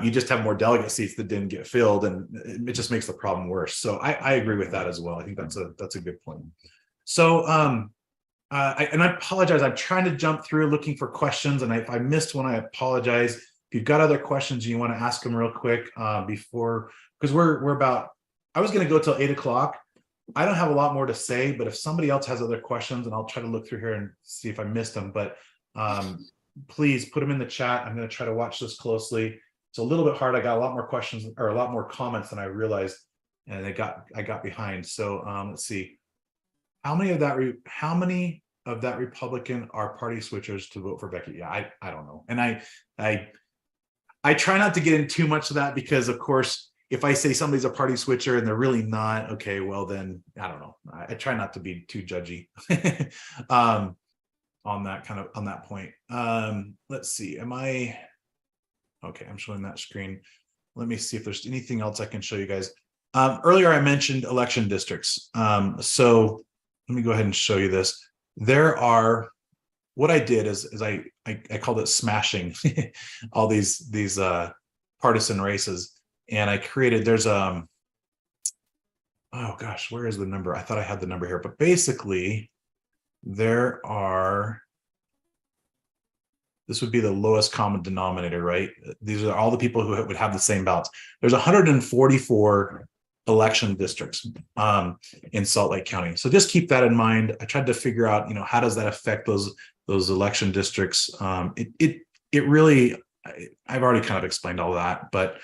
you just have more delegate seats that didn't get filled, and it just makes the problem worse. So I agree with that as well. I think that's a good point. So I apologize. I'm trying to jump through looking for questions, and if I missed one, I apologize. If you've got other questions you want to ask them real quick before, because we're about, I was going to go till 8 o'clock, I don't have a lot more to say, but if somebody else has other questions, and I'll try to look through here and see if I missed them, but please put them in the chat. I'm going to try to watch this closely. It's a little bit hard. I got a lot more questions or a lot more comments than I realized, and I got behind. So let's see. How many of that Republican are party switchers to vote for Becky? Yeah, I don't know. And I try not to get in too much of that, because of course, if I say somebody's a party switcher and they're really not, okay, well then I don't know. I try not to be too judgy on that point. Let's see. Okay, I'm showing that screen. Let me see if there's anything else I can show you guys. Earlier I mentioned election districts. So let me go ahead and show you this. What I did is I called it smashing all these partisan races. And I created, oh gosh, where is the number? I thought I had the number here, but basically this would be the lowest common denominator, right? These are all the people who would have the same ballots. There's 144 election districts in Salt Lake County. So just keep that in mind. I tried to figure out, how does that affect those election districts? It really, I've already kind of explained all that, but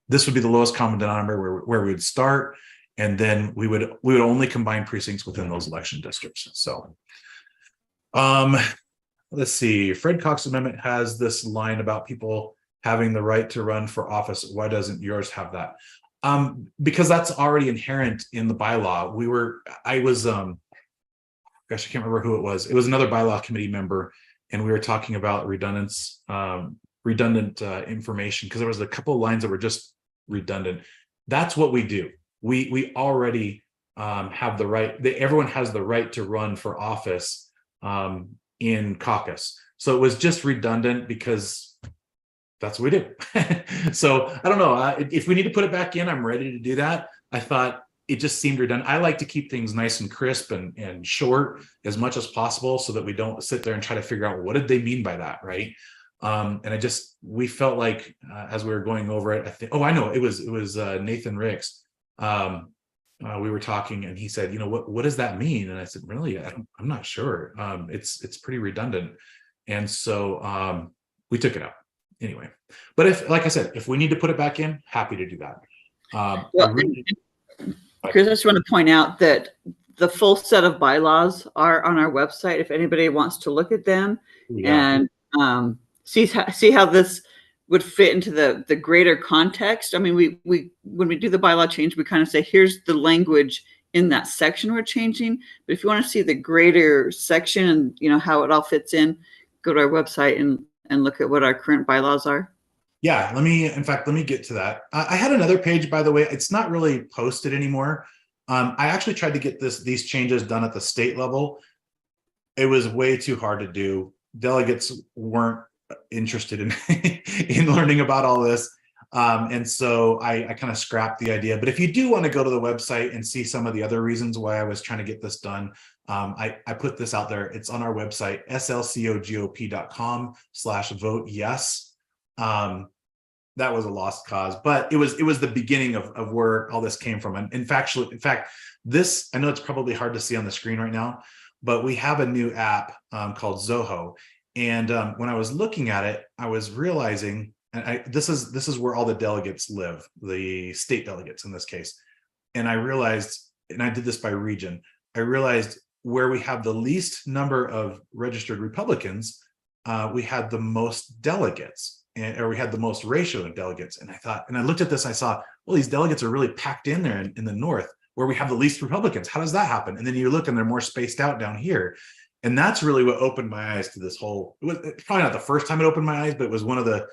this would be the lowest common denominator where we would start, and then we would only combine precincts within those election districts. So let's see. Fred Cox Amendment has this line about people having the right to run for office. Why doesn't yours have that? Because that's already inherent in the bylaw. Gosh, I can't remember who it was. It was another bylaw committee member, and we were talking about redundant information, because there was a couple of lines that were just redundant. That's what we do. We already have the right. Everyone has the right to run for office in caucus. So it was just redundant because that's what we do. So I don't know if we need to put it back in. I'm ready to do that. I thought it just seemed redundant. I like to keep things nice and crisp and short as much as possible, so that we don't sit there and try to figure out what did they mean by that, right? And we felt like as we were going over it, I think, I know, it was Nathan Ricks. We were talking, and he said, what does that mean? And I said, really, I'm not sure. It's pretty redundant. And so we took it out anyway. But like I said, if we need to put it back in, happy to do that. Chris, I just want to point out that the full set of bylaws are on our website if anybody wants to look at them and see how this would fit into the greater context. I mean, we when we do the bylaw change, we kind of say, here's the language in that section we're changing. But if you want to see the greater section and how it all fits in, go to our website and look at what our current bylaws are. Yeah, let me get to that. I had another page, by the way. It's not really posted anymore. I actually tried to get these changes done at the state level. It was way too hard to do. Delegates weren't interested in learning about all this. And so I kind of scrapped the idea. But if you do want to go to the website and see some of the other reasons why I was trying to get this done, I put this out there. It's on our website, slcogop.com/vote yes. That was a lost cause, but it was the beginning of where all this came from. And in fact, this, I know it's probably hard to see on the screen right now, but we have a new app called Zoho. And when I was looking at it, I was realizing, and this is where all the delegates live, the state delegates in this case. And I realized, and I did this by region, I realized where we have the least number of registered Republicans, we had the most delegates. Or we had the most ratio of delegates. And I looked at this, I saw, well, these delegates are really packed in there in the north, where we have the least Republicans. How does that happen? And then you look and they're more spaced out down here. And that's really what opened my eyes to this whole, it was probably not the first time it opened my eyes, but it was one of the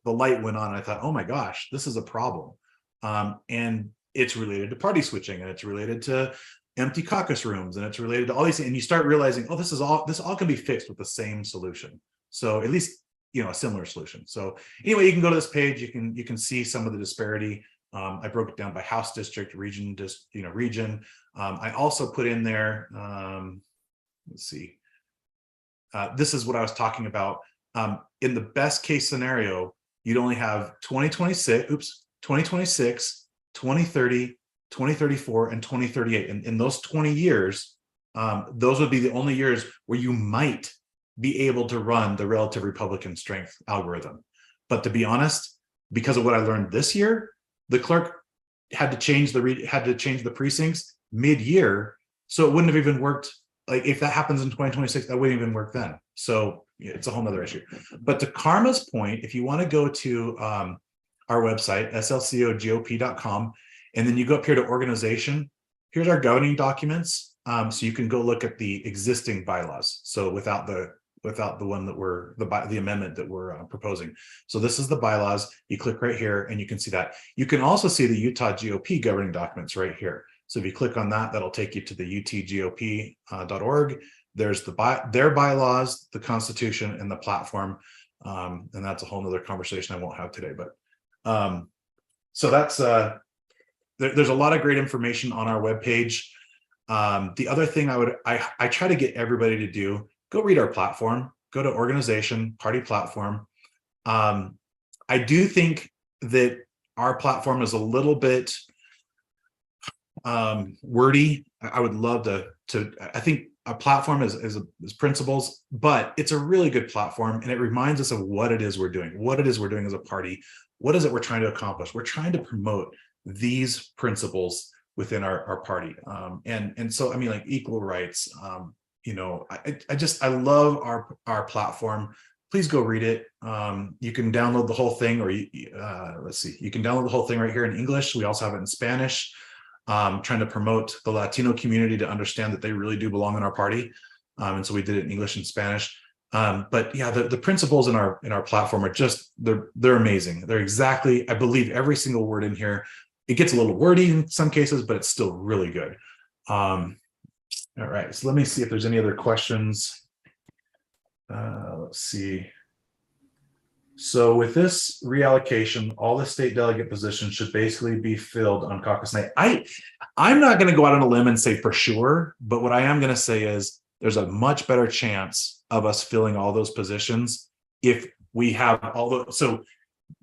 light went on. And I thought, oh my gosh, this is a problem. And it's related to party switching, and it's related to empty caucus rooms, and it's related to all these things. And you start realizing, oh, this all can be fixed with the same solution. So at least, a similar solution. So anyway, you can go to this page. You can see some of the disparity. I broke it down by house district, region, region. I also put in there. Let's see. This is what I was talking about. In the best case scenario, you'd only have 2026, 2030, 2034, and 2038. And in those 20 years, those would be the only years where you might be able to run the relative Republican strength algorithm. But to be honest, because of what I learned this year, the clerk had to change the precincts mid-year, so it wouldn't have even worked. Like if that happens in 2026, that wouldn't even work then. So it's a whole nother issue. But to Karma's point, if you want to go to our website, slcogop.com, and then you go up here to organization, here's our governing documents. So you can go look at the existing bylaws. So without the one that we're the amendment that we're proposing. So this is the bylaws. You click right here and you can see that. You can also see the Utah GOP governing documents right here. So if you click on that, that'll take you to the utgop.org. There's their bylaws, the Constitution, and the platform. And that's a whole nother conversation I won't have today. But so that's there's a lot of great information on our webpage. The other thing I try to get everybody to do, go read our platform, go to organization, party platform. I do think that our platform is a little bit wordy. I would love I think a platform is principles, but it's a really good platform, and it reminds us of what it is we're doing as a party. What is it we're trying to accomplish? We're trying to promote these principles within our party. And so, I mean, like equal rights, I love our platform. Please go read it. You can download the whole thing, or you can download the whole thing right here in English. We also have it in Spanish. Trying to promote the Latino community to understand that they really do belong in our party. And so we did it in English and Spanish. But yeah, the principles in our platform are just, they're amazing. They're exactly, I believe every single word in here. It gets a little wordy in some cases, but it's still really good. All right, so let me see if there's any other questions. Let's see. So with this reallocation, all the state delegate positions should basically be filled on caucus night. I'm not going to go out on a limb and say for sure, but what I am going to say is there's a much better chance of us filling all those positions if we have all those. So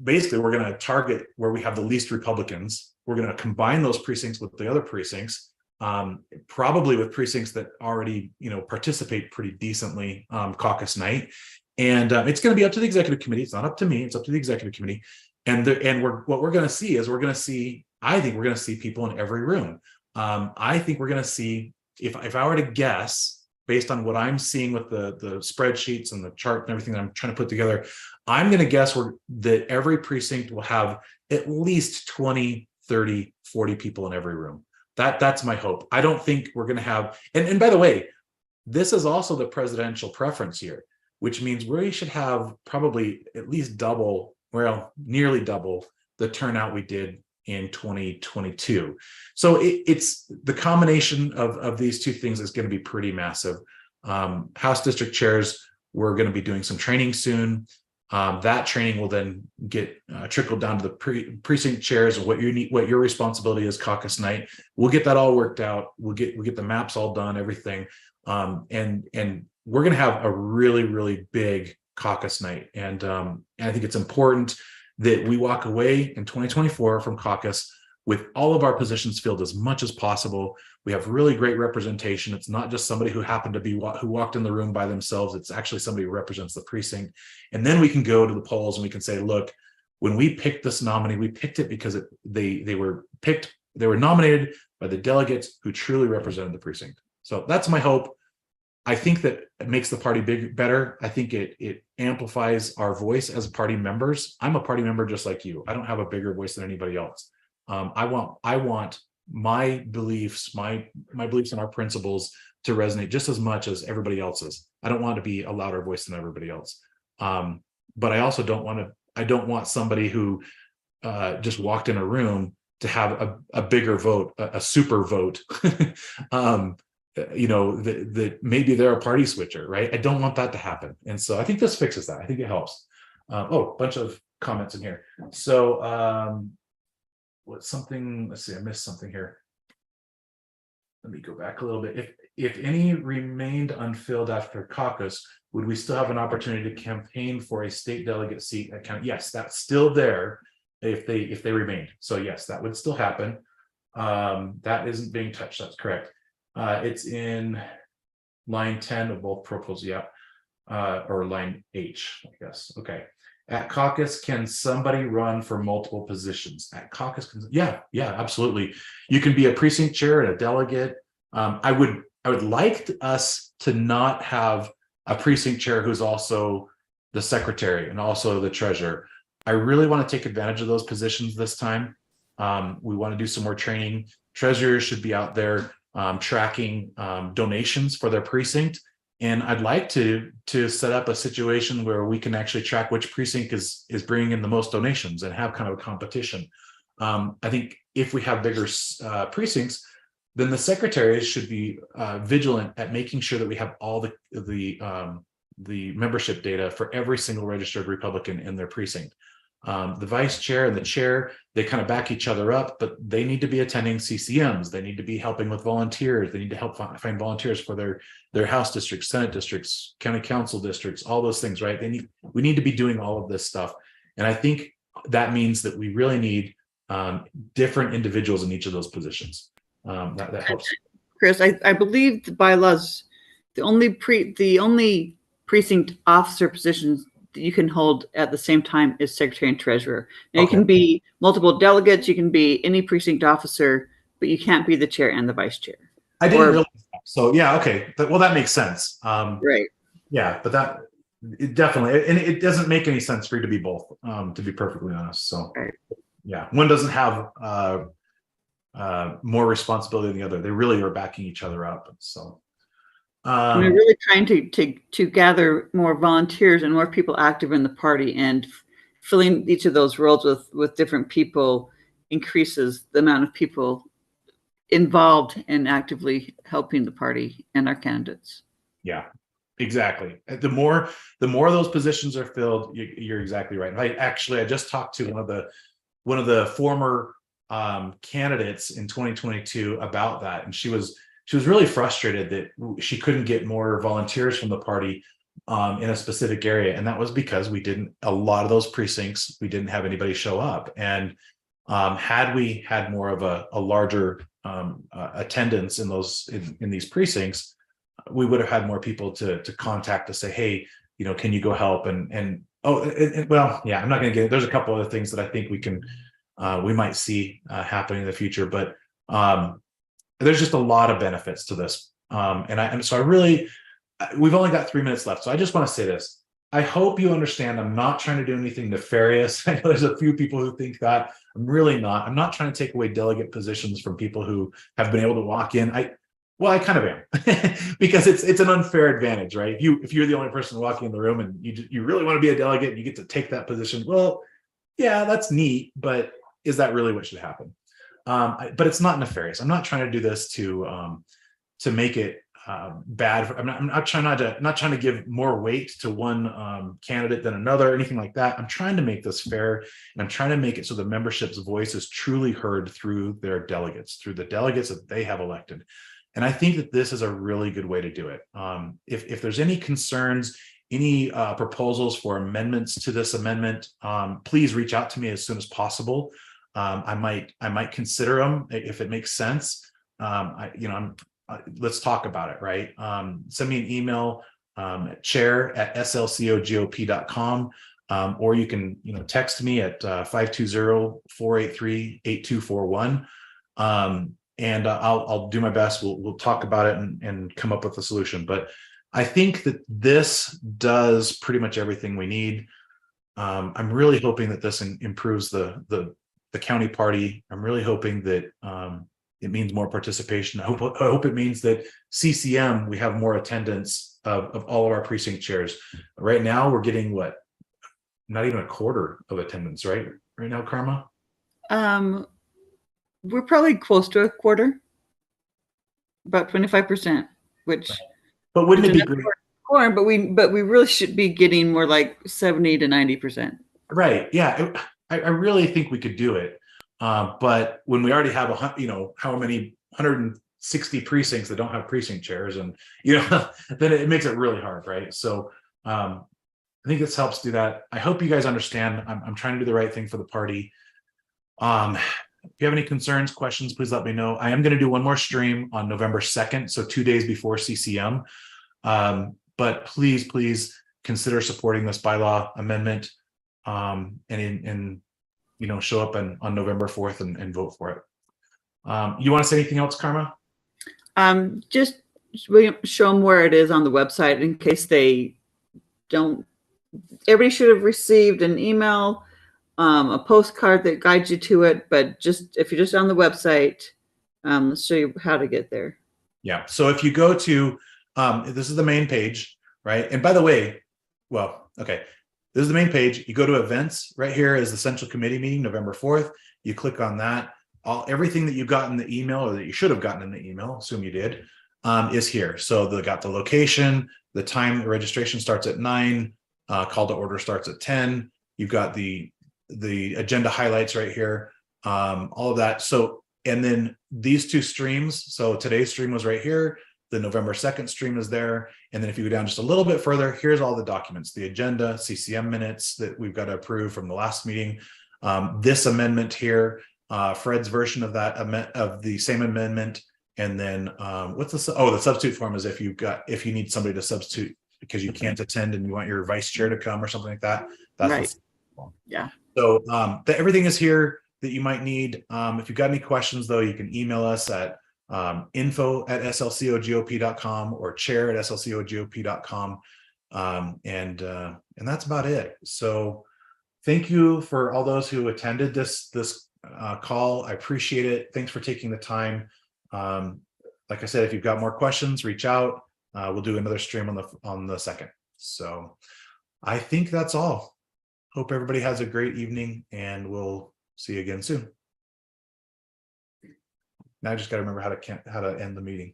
basically, we're going to target where we have the least Republicans. We're going to combine those precincts with the other precincts, probably with precincts that already, participate pretty decently caucus night. And it's going to be up to the executive committee. It's not up to me. It's up to the executive committee. And what we're going to see is I think we're going to see people in every room. I think we're going to see, if I were to guess, based on what I'm seeing with the spreadsheets and the chart and everything that I'm trying to put together, I'm going to guess that every precinct will have at least 20, 30, 40 people in every room. That's my hope. I don't think we're going to have, and by the way, this is also the presidential preference year, which means we should have probably at least nearly double the turnout we did in 2022. So it's the combination of these two things is going to be pretty massive. House district chairs, we're going to be doing some training soon. That training will then get trickled down to the precinct chairs and what your responsibility is caucus night. We'll get that all worked out. We'll get the maps all done, everything. And we're going to have a really, really big caucus night. And I think it's important that we walk away in 2024 from caucus with all of our positions filled as much as possible. We have really great representation. It's not just somebody who happened to be who walked in the room by themselves. It's actually somebody who represents the precinct. And then we can go to the polls and we can say, look, when we picked this nominee, we picked it because they were nominated by the delegates who truly represented the precinct. So that's my hope. I think that it makes the party better. I think it amplifies our voice as party members. I'm a party member just like you. I don't have a bigger voice than anybody else. I want my beliefs, my beliefs and our principles to resonate just as much as everybody else's. I don't want to be a louder voice than everybody else. But I also don't want somebody who just walked in a room to have a bigger vote, a super vote. That maybe they're a party switcher, right? I don't want that to happen. And so I think this fixes that. I think it helps. A bunch of comments in here. So let's see, I missed something here. Let me go back a little bit. If any remained unfilled after caucus, would we still have an opportunity to campaign for a state delegate seat at county? Yes, that's still there if they remained. So yes, that would still happen. That isn't being touched. That's correct. It's in line 10 of both proposals. Yeah. Or line H, I guess. Okay. At caucus, can somebody run for multiple positions? At caucus, yeah, absolutely. You can be a precinct chair and a delegate. I would like us to not have a precinct chair who's also the secretary and also the treasurer. I really want to take advantage of those positions this time. We want to do some more training. Treasurers should be out there tracking donations for their precinct. And I'd like to set up a situation where we can actually track which precinct is bringing in the most donations and have kind of a competition. I think if we have bigger precincts, then the secretaries should be vigilant at making sure that we have all the membership data for every single registered Republican in their precinct. The vice chair and the chair, they kind of back each other up, but they need to be attending CCMs. They need to be helping with volunteers. They need to help find volunteers for their House districts, Senate districts, county council districts, all those things, right? We need to be doing all of this stuff. And I think that means that we really need different individuals in each of those positions. That helps. Chris, I believe the bylaws, the only precinct officer positions that you can hold at the same time as secretary and treasurer. Now, okay, you can be multiple delegates, you can be any precinct officer, but you can't be the chair and the vice chair. I didn't realize that. So yeah, okay. Well, that makes sense. Right. Yeah, but it definitely, and it doesn't make any sense for you to be both, to be perfectly honest. So right. Yeah, one doesn't have more responsibility than the other. They really are backing each other up. So we're really trying to gather more volunteers and more people active in the party, and filling each of those roles with different people increases the amount of people involved in actively helping the party and our candidates. Yeah, exactly. The more of those positions are filled, you're exactly right. I just talked to one of the former candidates in 2022 about that, and she was really frustrated that she couldn't get more volunteers from the party in a specific area. And that was because a lot of those precincts, we didn't have anybody show up. And had we had more of a larger attendance in these precincts, we would have had more people to contact to say, hey, can you go help? Well, yeah, I'm not going to get it. There's a couple other things that I think we might see happening in the future, but there's just a lot of benefits to this. We've only got 3 minutes left. So I just want to say this. I hope you understand I'm not trying to do anything nefarious. I know there's a few people who think that. I'm really not. I'm not trying to take away delegate positions from people who have been able to walk in. I kind of am because it's an unfair advantage, right? If you're the only person walking in the room and you really want to be a delegate and you get to take that position, well, yeah, that's neat, but is that really what should happen? But it's not nefarious. I'm not trying to do this to make it bad. I'm not trying to give more weight to one candidate than another or anything like that. I'm trying to make this fair, and I'm trying to make it so the membership's voice is truly heard through their delegates, through the delegates that they have elected. And I think that this is a really good way to do it. If there's any concerns, any proposals for amendments to this amendment, please reach out to me as soon as possible. I might consider them if it makes sense. Let's talk about it, right? Send me an email at chair@slcogop.com, or you can text me at 520-483-8241, and I'll do my best. We'll talk about it and come up with a solution. But I think that this does pretty much everything we need. I'm really hoping that this improves the county party. I'm really hoping that it means more participation. I hope it means that CCM, we have more attendance of all of our precinct chairs. Right now, we're getting not even a quarter of attendance, right? Right now, Karma? We're probably close to a quarter, about 25%, which. Right. But wouldn't it be great? But we really should be getting more like 70 to 90%. Right. Yeah. I really think we could do it. But when we already have how many 160 precincts that don't have precinct chairs, and then it makes it really hard, right? So I think this helps do that. I hope you guys understand. I'm trying to do the right thing for the party. if you have any concerns, questions, please let me know. I am going to do one more stream on November 2nd, so 2 days before CCM. But please consider supporting this bylaw amendment, and show up on November 4th and vote for it. You want to say anything else, Karma? Just show them where it is on the website in case they don't. Everybody should have received an email, a postcard that guides you to it, but just if you're just on the website, let's show you how to get there. Yeah. So if you go to, this is the main page, right? And by the way, this is the main page. You go to events. Right here is the Central Committee meeting, November 4th. You click on that. Everything that you got in the email, or that you should have gotten in the email, assume you did, is here. So they got the location, the time the registration starts at 9, call to order starts at 10. You've got the agenda highlights right here, all of that. So, and then these 2 streams. So today's stream was right here. The November 2nd stream is there. And then if you go down just a little bit further, here's all the documents, the agenda, CCM minutes that we've got to approve from the last meeting. This amendment here, Fred's version of that of the same amendment. And then what's the substitute form is if you need somebody to substitute because you can't attend and you want your vice chair to come or something like that. That's right. Yeah. So everything is here that you might need. If you've got any questions though, you can email us at info@slcogop.com or chair@slcogop.com. And that's about it. So thank you for all those who attended this call. I appreciate it. Thanks for taking the time. Like I said, if you've got more questions, reach out. We'll do another stream on the 2nd. So I think that's all. Hope everybody has a great evening, and we'll see you again soon. Now I just got to remember how to end the meeting.